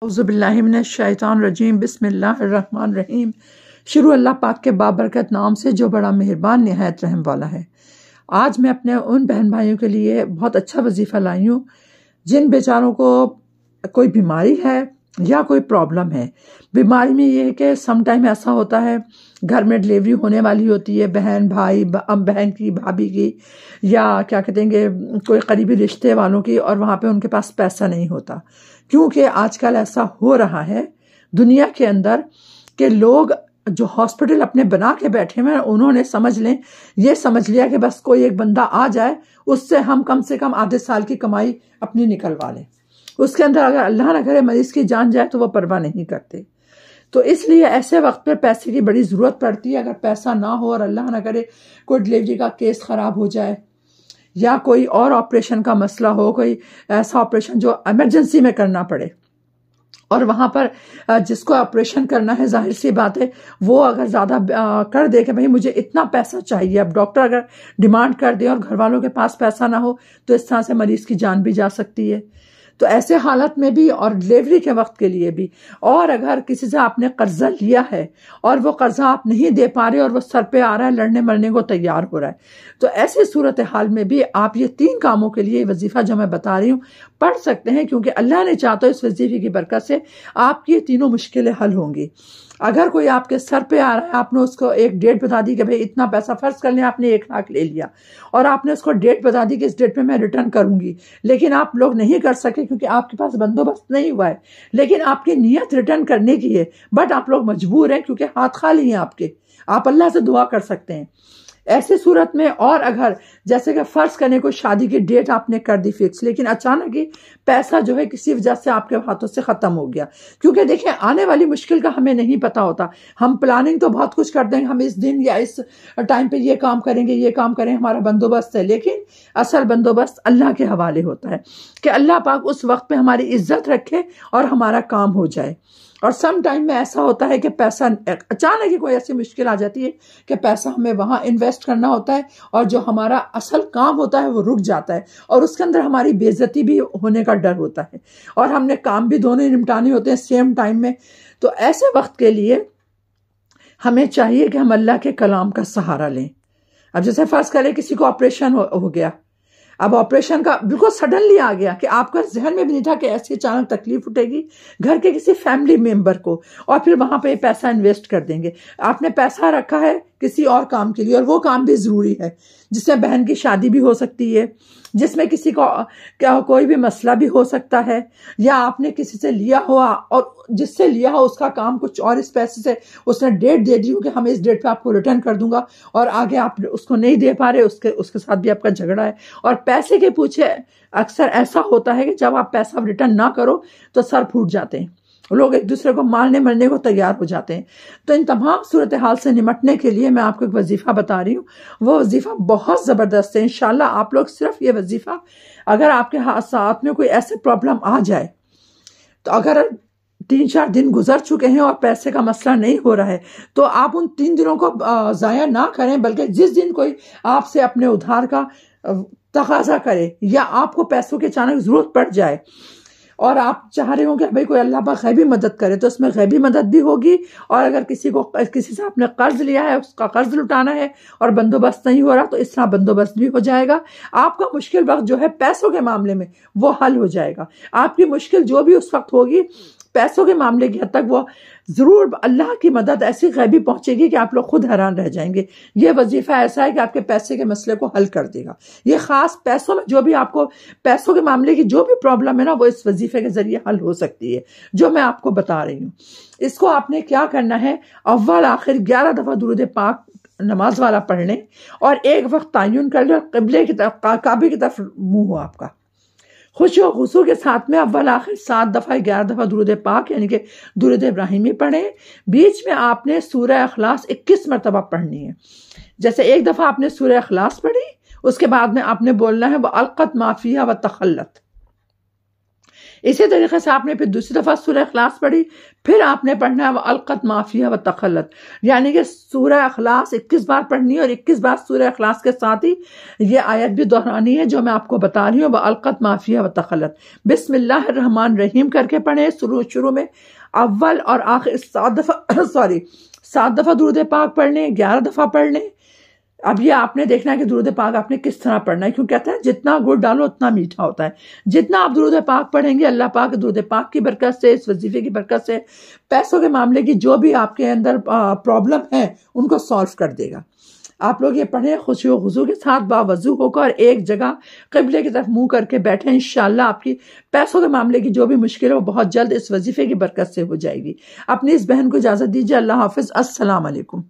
औज़ुबिल्लाहिमिनश्शैतानिर्रजीम बिस्मिल्लाहिर्रहमानिर्रहीम। शुरू अल्लाह पाक के बाबरकत नाम से जो बड़ा मेहरबान निहायत रहम वाला है। आज मैं अपने उन बहन भाइयों के लिए बहुत अच्छा वजीफ़ा लाई हूँ जिन बेचारों को कोई बीमारी है या कोई प्रॉब्लम है। बीमारी में ये है कि सम टाइम ऐसा होता है घर में डिलीवरी होने वाली होती है, बहन भाई बहन की, भाभी की, या क्या कहते हैं कोई करीबी रिश्ते वालों की, और वहाँ पे उनके पास पैसा नहीं होता। क्योंकि आजकल ऐसा हो रहा है दुनिया के अंदर कि लोग जो हॉस्पिटल अपने बना के बैठे हुए हैं, उन्होंने ये समझ लिया कि बस कोई एक बंदा आ जाए उससे हम कम से कम आधे साल की कमाई अपनी निकलवा लें। उसके अंदर अगर अल्लाह ना करे मरीज की जान जाए तो वो परवाह नहीं करते। तो इसलिए ऐसे वक्त पे पैसे की बड़ी ज़रूरत पड़ती है। अगर पैसा ना हो और अल्लाह ना करे कोई डिलीवरी का केस ख़राब हो जाए या कोई और ऑपरेशन का मसला हो, कोई ऐसा ऑपरेशन जो इमरजेंसी में करना पड़े, और वहाँ पर जिसको ऑपरेशन करना है जाहिर सी बात है वो अगर ज़्यादा कर दे कि भाई मुझे इतना पैसा चाहिए, अब डॉक्टर अगर डिमांड कर दे और घर वालों के पास पैसा ना हो तो इस तरह से मरीज़ की जान भी जा सकती है। तो ऐसे हालत में भी और डिलीवरी के वक्त के लिए भी, और अगर किसी से आपने कर्जा लिया है और वो कर्जा आप नहीं दे पा रहे और वो सर पे आ रहा है, लड़ने मरने को तैयार हो रहा है, तो ऐसी सूरत हाल में भी आप ये 3 कामों के लिए वजीफा जो मैं बता रही हूँ पढ़ सकते हैं, क्योंकि अल्लाह ने चाहता है इस वजीफे की बरकत से आपकी ये तीनों मुश्किलें हल होंगी। अगर कोई आपके सर पे आ रहा है, आपने उसको एक डेट बता दी कि भाई इतना पैसा, फर्ज कर लें आपने 1 लाख ले लिया और आपने उसको डेट बता दी कि इस डेट पे मैं रिटर्न करूंगी, लेकिन आप लोग नहीं कर सके क्योंकि आपके पास बंदोबस्त नहीं हुआ है, लेकिन आपकी नीयत रिटर्न करने की है, बट आप लोग मजबूर हैं क्योंकि हाथ खाली हैं आपके। आप अल्लाह से दुआ कर सकते हैं ऐसी सूरत में। और अगर जैसे कि फर्ज करने को शादी की डेट आपने कर दी फिक्स, लेकिन अचानक ही पैसा जो है किसी वजह से आपके हाथों से खत्म हो गया, क्योंकि देखिए आने वाली मुश्किल का हमें नहीं पता होता। हम प्लानिंग तो बहुत कुछ करते हैं, हम इस दिन या इस टाइम पे ये काम करेंगे, ये काम करें, हमारा बंदोबस्त है, लेकिन असल बंदोबस्त अल्लाह के हवाले होता है कि अल्लाह पाक उस वक्त पे हमारी इज्जत रखे और हमारा काम हो जाए। और सम टाइम में ऐसा होता है कि पैसा अचानक ही कोई ऐसी मुश्किल आ जाती है कि पैसा हमें वहां इन्वेस्ट करना होता है और जो हमारा असल काम होता है वो रुक जाता है, और उसके अंदर हमारी बेइज्जती भी होने का डर होता है, और हमने काम भी दोनों निपटाने होते हैं सेम टाइम में। तो ऐसे वक्त के लिए हमें चाहिए कि हम अल्लाह के कलाम का सहारा लें। अब जैसे फर्ज करें किसी को ऑपरेशन हो गया, अब ऑपरेशन का बिल्कुल सडनली आ गया कि आपका जहन में भी नहीं था कि ऐसी अचानक तकलीफ उठेगी घर के किसी फैमिली मेंबर को, और फिर वहां पे पैसा इन्वेस्ट कर देंगे। आपने पैसा रखा है किसी और काम के लिए, और वो काम भी जरूरी है, जिसमें बहन की शादी भी हो सकती है, जिसमें किसी को कोई भी मसला भी हो सकता है, या आपने किसी से लिया हुआ और जिससे लिया हो उसका काम कुछ और, इस पैसे से उसने डेट दे दी हो कि हम इस डेट पे आपको रिटर्न कर दूंगा, और आगे आप उसको नहीं दे पा रहे, उसके साथ भी आपका झगड़ा है। और पैसे के पूछे अक्सर ऐसा होता है कि जब आप पैसा रिटर्न ना करो तो सर फूट जाते हैं, लोग एक दूसरे को मारने मरने को तैयार हो जाते हैं। तो इन तमाम सूरत हाल से निमटने के लिए मैं आपको एक वजीफा बता रही हूँ। वो वजीफा बहुत ज़बरदस्त है। इंशाल्लाह आप लोग सिर्फ ये वजीफा, अगर आपके साथ में कोई ऐसे प्रॉब्लम आ जाए, तो अगर 3-4 दिन गुजर चुके हैं और पैसे का मसला नहीं हो रहा है, तो आप उन 3 दिनों को ज़ाया ना करें, बल्कि जिस दिन कोई आपसे अपने उधार का तकाजा करे या आपको पैसों की अचानक ज़रूरत पड़ जाए और आप चाह रहे हो कि भाई कोई अल्लाह पाक गैबी मदद करे, तो उसमें गैबी मदद भी होगी। और अगर किसी से आपने कर्ज लिया है, उसका कर्ज लुटाना है और बंदोबस्त नहीं हो रहा, तो इस तरह बंदोबस्त भी हो जाएगा। आपका मुश्किल वक्त जो है पैसों के मामले में वो हल हो जाएगा। आपकी मुश्किल जो भी उस वक्त होगी पैसों के मामले की हद तक वो जरूर अल्लाह की मदद ऐसी गैबी पहुंचेगी कि आप लोग खुद हैरान रह जाएंगे। ये वजीफा ऐसा है कि आपके पैसे के मसले को हल कर देगा। ये खास पैसों में जो भी आपको पैसों के मामले की जो भी प्रॉब्लम है ना, वो इस वजीफे के जरिए हल हो सकती है, जो मैं आपको बता रही हूँ। इसको आपने क्या करना है, अव्वल आखिर 11 दफा दुरूद पाक नमाज वाला पढ़ लें और एक वक्त तायुन कर ले और क़िबले की तरफ, काबे की तरफ मुंह हो आपका, खुशी और खुशू के साथ में अव्वल आखिर 7 दफा 11 दफा दुरूद पाक यानी कि दुरूद इब्राहिमी पढ़ें। बीच में आपने सूरह इखलास 21 मरतबा पढ़नी है। जैसे एक दफा आपने सूरह इखलास पढ़ी, उसके बाद में आपने बोलना है व अलक़त माफिया व तखल्लत। इसी तरीके से आपने फिर दूसरी दफ़ा सूरह इखलास पढ़ी, फिर आपने पढ़ना है अलक़त माफिया व तखल्लत, यानी कि सूरह इखलास 21 बार पढ़नी है और 21 बार सूरह इखलास के साथ ही ये आयत भी दोहरानी है जो मैं आपको बता रही हूँ, वह अलक़त माफिया व तखल्लत। बिस्मिल्लाहिर्रहमानिर्रहीम करके पढ़े शुरू में अव्वल और आखिर 7 दफ़ा दुरूद पाक पढ़ लें, 11 दफ़ा पढ़ लें। अब ये आपने देखना है कि दुरूद पाक आपने किस तरह पढ़ना है, क्यों कहते हैं जितना गुड़ डालो उतना मीठा होता है। जितना आप दुरूद पाक पढ़ेंगे, अल्लाह पाक दुरूद पाक की बरकत से, इस वजीफे की बरकत से पैसों के मामले की जो भी आपके अंदर प्रॉब्लम है उनको सॉल्व कर देगा। आप लोग ये पढ़ें खुशी व खुशू के साथ, बावजू होकर एक जगह क़िबले की तरफ मुंह करके बैठे। इंशाअल्लाह आपकी पैसों के मामले की जो भी मुश्किल है वो बहुत जल्द इस वजीफे की बरकत से हो जाएगी। अपनी इस बहन को इजाज़त दीजिए। अल्लाह हाफिज़। अस्सलाम वालेकुम।